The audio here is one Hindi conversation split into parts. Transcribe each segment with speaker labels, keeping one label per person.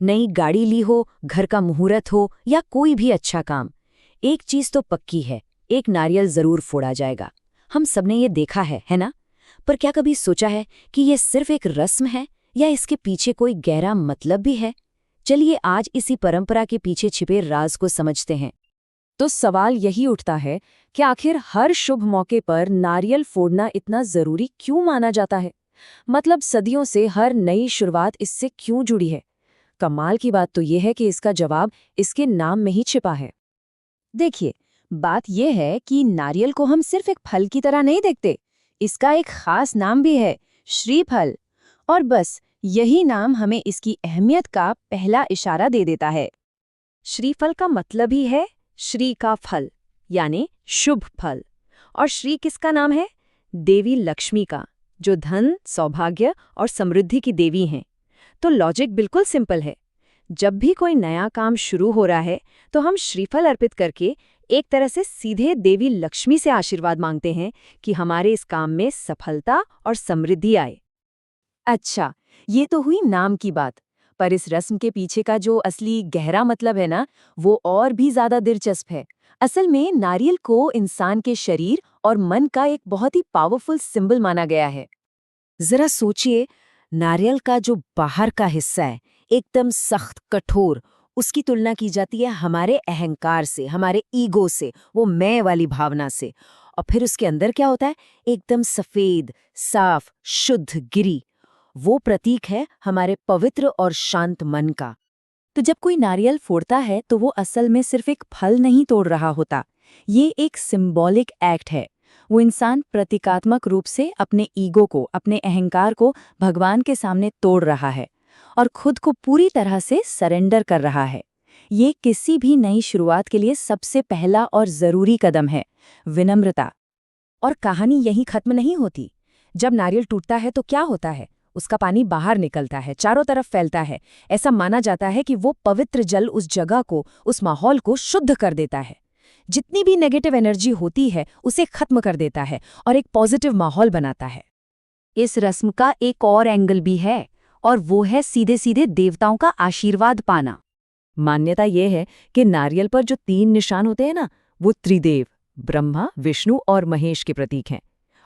Speaker 1: नई गाड़ी ली हो, घर का मुहूर्त हो या कोई भी अच्छा काम, एक चीज तो पक्की है, एक नारियल जरूर फोड़ा जाएगा। हम सबने ये देखा है ना? पर क्या कभी सोचा है कि ये सिर्फ एक रस्म है या इसके पीछे कोई गहरा मतलब भी है? चलिए आज इसी परंपरा के पीछे छिपे राज को समझते हैं।
Speaker 2: तो सवाल यही उठता है कि आखिर हर शुभ मौके पर नारियल फोड़ना इतना जरूरी क्यों माना जाता है? मतलब सदियों से हर नई शुरुआत इससे क्यों जुड़ी है? कमाल की बात तो यह है कि इसका जवाब इसके नाम में ही छिपा है। देखिए, बात यह है कि नारियल को हम सिर्फ एक फल की तरह नहीं देखते। इसका एक खास नाम भी है, श्रीफल। और बस यही नाम हमें इसकी अहमियत का पहला इशारा दे देता है। श्रीफल का मतलब ही है श्री का फल, यानी शुभ फल। और श्री किसका नाम है? देवी लक्ष्मी का, जो धन, सौभाग्य और समृद्धि की देवी हैं। तो लॉजिक बिल्कुल सिंपल है। जब भी कोई नया काम शुरू हो रहा है तो हम श्रीफल अर्पित करके एक तरह से सीधे देवी लक्ष्मी से आशीर्वाद मांगते हैं कि हमारे इस काम में सफलता और समृद्धि आए। अच्छा, ये तो हुई नाम की बात, पर इस रस्म के पीछे का जो असली गहरा मतलब है ना, वो और भी ज्यादा दिलचस्प है। असल में नारियल को इंसान के शरीर और मन का एक बहुत ही पावरफुल सिंबल माना गया है। जरा सोचिए, नारियल का जो बाहर का हिस्सा है एकदम सख्त, कठोर, उसकी तुलना की जाती है हमारे अहंकार से, हमारे ईगो से, वो मैं वाली भावना से। और फिर उसके अंदर क्या होता है? एकदम सफेद, साफ, शुद्ध गिरी। वो प्रतीक है हमारे पवित्र और शांत मन का। तो जब कोई नारियल फोड़ता है तो वो असल में सिर्फ एक फल नहीं तोड़ रहा होता, ये एक सिंबॉलिक एक्ट है। वो इंसान प्रतीकात्मक रूप से अपने ईगो को, अपने अहंकार को भगवान के सामने तोड़ रहा है और खुद को पूरी तरह से सरेंडर कर रहा है। ये किसी भी नई शुरुआत के लिए सबसे पहला और जरूरी कदम है, विनम्रता। और कहानी यहीं खत्म नहीं होती। जब नारियल टूटता है तो क्या होता है? उसका पानी बाहर निकलता है, चारों तरफ फैलता है। ऐसा माना जाता है कि वो पवित्र जल उस जगह को, उस माहौल को शुद्ध कर देता है। जितनी भी नेगेटिव एनर्जी होती है उसे खत्म कर देता है और एक पॉजिटिव माहौल बनाता है। इस रस्म का एक और एंगल भी है, और वो है सीधे सीधे देवताओं का आशीर्वाद पाना। मान्यता ये है कि नारियल पर जो 3 निशान होते हैं ना, वो त्रिदेव, ब्रह्मा, विष्णु और महेश के प्रतीक हैं।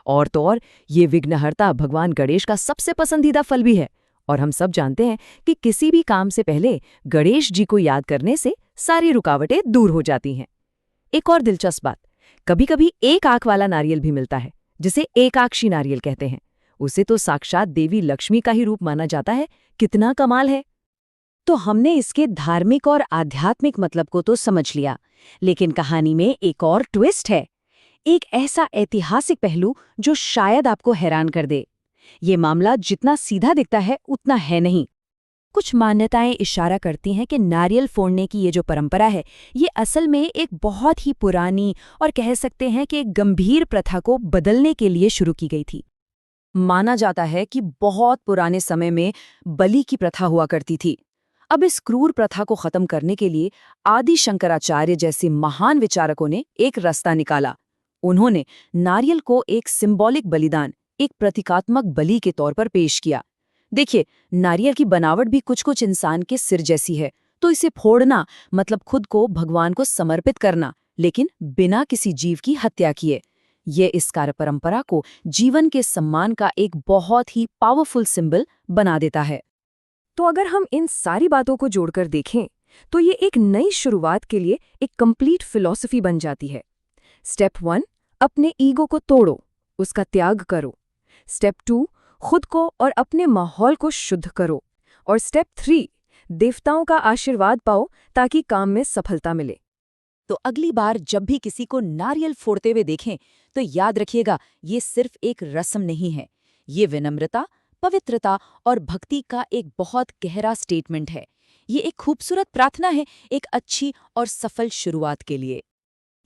Speaker 2: और तो और ये विघ्नहर्ता भगवान गणेश का सबसे पसंदीदा फल भी है। और हम सब जानते हैं कि किसी भी काम से पहले गणेश जी को याद करने से सारी रुकावटें दूर हो जाती हैं। एक और दिलचस्प बात, कभी-कभी एक आंख वाला नारियल भी मिलता है, जिसे एकाक्षी नारियल कहते हैं। उसे तो साक्षात देवी लक्ष्मी का ही रूप माना जाता है। कितना कमाल है! तो हमने इसके धार्मिक और आध्यात्मिक मतलब को तो समझ लिया, लेकिन कहानी में एक और ट्विस्ट है, एक ऐसा ऐतिहासिक पहलू जो शायद आपको हैरान कर दे। ये मामला जितना सीधा दिखता है उतना है नहीं। कुछ मान्यताएं इशारा करती हैं कि नारियल फोड़ने की ये जो परंपरा है, ये असल में एक बहुत ही पुरानी और कह सकते हैं कि एक गंभीर प्रथा को बदलने के लिए शुरू की गई थी। माना जाता है कि बहुत पुराने समय में बलि की प्रथा हुआ करती थी। अब इस क्रूर प्रथा को खत्म करने के लिए आदि शंकराचार्य जैसे महान विचारकों ने एक रास्ता निकाला। उन्होंने नारियल को एक सिंबॉलिक बलिदान, एक प्रतीकात्मक बलि के तौर पर पेश किया। देखिए, नारियल की बनावट भी कुछ इंसान के सिर जैसी है, तो इसे फोड़ना मतलब खुद को भगवान को समर्पित करना, लेकिन बिना किसी जीव की हत्या किए। ये इस कार्य परंपरा को जीवन के सम्मान का एक बहुत ही पावरफुल सिंबल बना देता है। तो अगर हम इन सारी बातों को जोड़कर देखें तो ये एक नई शुरुआत के लिए एक कंप्लीट फिलॉसफी बन जाती है। स्टेप 1, अपने ईगो को तोड़ो, उसका त्याग करो। स्टेप 2, खुद को और अपने माहौल को शुद्ध करो। और स्टेप 3, देवताओं का आशीर्वाद पाओ ताकि काम में सफलता मिले। तो अगली बार जब भी किसी को नारियल फोड़ते हुए देखें तो याद रखिएगा, ये सिर्फ एक रस्म नहीं है, ये विनम्रता, पवित्रता और भक्ति का एक बहुत गहरा स्टेटमेंट है। ये एक खूबसूरत प्रार्थना है एक अच्छी और सफल शुरुआत के लिए।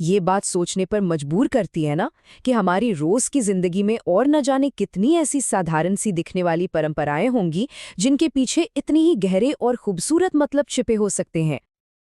Speaker 2: ये बात सोचने पर मजबूर करती है ना कि हमारी रोज की जिंदगी में और न जाने कितनी ऐसी साधारण सी दिखने वाली परंपराएं होंगी जिनके पीछे इतनी ही गहरे और खूबसूरत मतलब छिपे हो सकते हैं।